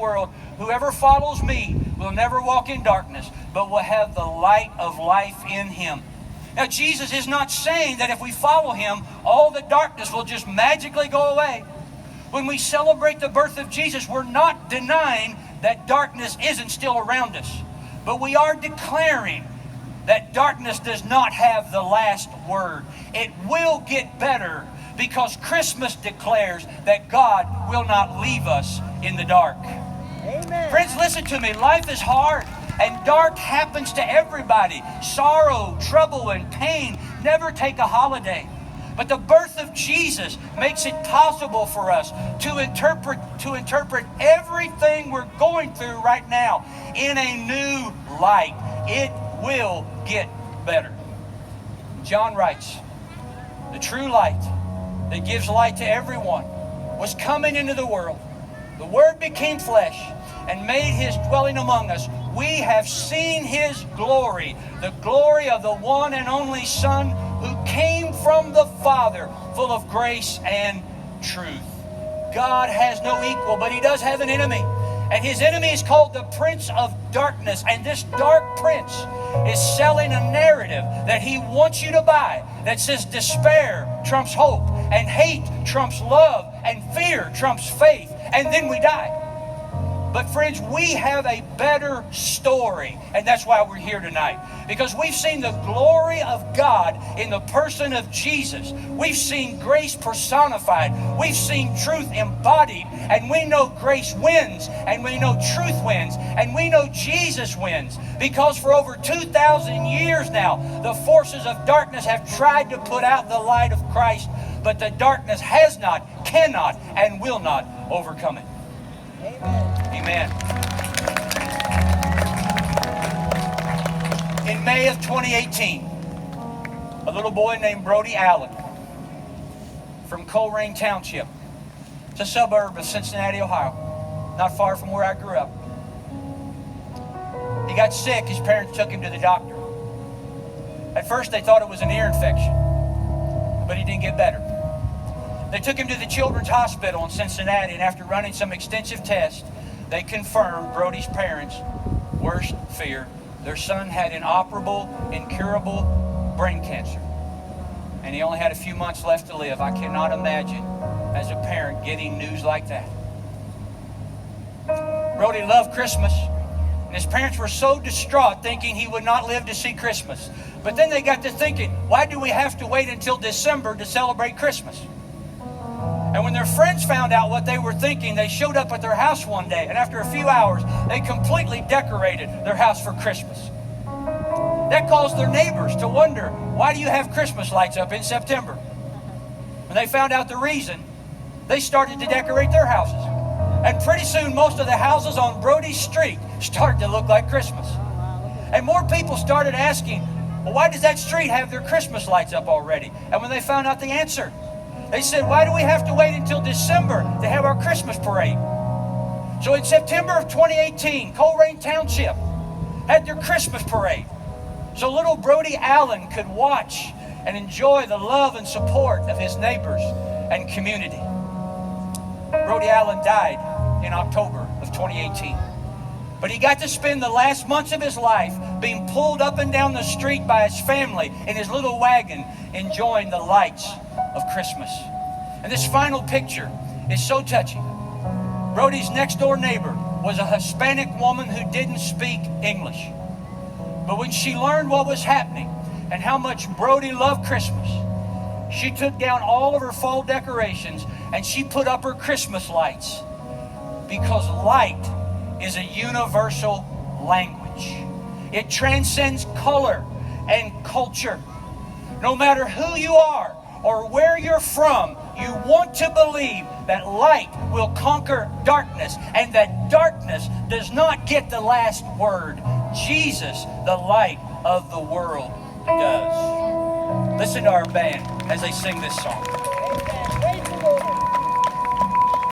world, whoever follows me will never walk in darkness, but will have the light of life in him. Now, Jesus is not saying that if we follow him, all the darkness will just magically go away. When we celebrate the birth of Jesus, we're not denying that darkness isn't still around us, but we are declaring that darkness does not have the last word. It will get better, because Christmas declares that God will not leave us in the dark. Amen. Friends, listen to me. Life is hard, and dark happens to everybody. Sorrow, trouble, and pain never take a holiday. But the birth of Jesus makes it possible for us to interpret everything we're going through right now in a new light. It will get better. John writes, the true light that gives light to everyone was coming into the world. The Word became flesh and made his dwelling among us. We have seen his glory, the glory of the one and only Son who came from the Father, full of grace and truth. God has no equal, but he does have an enemy. And his enemy is called the Prince of Darkness. And this dark prince is selling a narrative that he wants you to buy that says despair trumps hope, and hate trumps love, and fear trumps faith, and then we die. But friends, we have a better story, and that's why we're here tonight. Because we've seen the glory of God in the person of Jesus. We've seen grace personified. We've seen truth embodied. And we know grace wins, and we know truth wins, and we know Jesus wins. Because for over 2,000 years now, the forces of darkness have tried to put out the light of Christ, but the darkness has not, cannot, and will not overcome it. Amen. In May of 2018, a little boy named Brody Allen from Coleraine Township, it's a suburb of Cincinnati, Ohio, not far from where I grew up. He got sick. His parents took him to the doctor. At first they thought it was an ear infection, but he didn't get better. They took him to the Children's Hospital in Cincinnati, and after running some extensive tests, they confirmed Brody's parents' worst fear. Their son had inoperable, incurable brain cancer, and he only had a few months left to live. I cannot imagine, as a parent, getting news like that. Brody loved Christmas, and his parents were so distraught thinking he would not live to see Christmas. But then they got to thinking, why do we have to wait until December to celebrate Christmas? And when their friends found out what they were thinking, they showed up at their house one day, and after a few hours, they completely decorated their house for Christmas. That caused their neighbors to wonder, why do you have Christmas lights up in September? When they found out the reason, they started to decorate their houses. And pretty soon, most of the houses on Brody's street started to look like Christmas. And more people started asking, well, why does that street have their Christmas lights up already? And when they found out the answer, they said, why do we have to wait until December to have our Christmas parade? So in September of 2018, Coleraine Township had their Christmas parade, so little Brody Allen could watch and enjoy the love and support of his neighbors and community. Brody Allen died in October of 2018. But he got to spend the last months of his life being pulled up and down the street by his family in his little wagon, enjoying the lights of Christmas. And this final picture is so touching. Brody's next door neighbor was a Hispanic woman who didn't speak English. But when she learned what was happening and how much Brody loved Christmas, she took down all of her fall decorations and she put up her Christmas lights, because light is a universal language. It transcends color and culture. No matter who you are or where you're from, you want to believe that light will conquer darkness, and that darkness does not get the last word. Jesus, the light of the world, does. Listen to our band as they sing this song.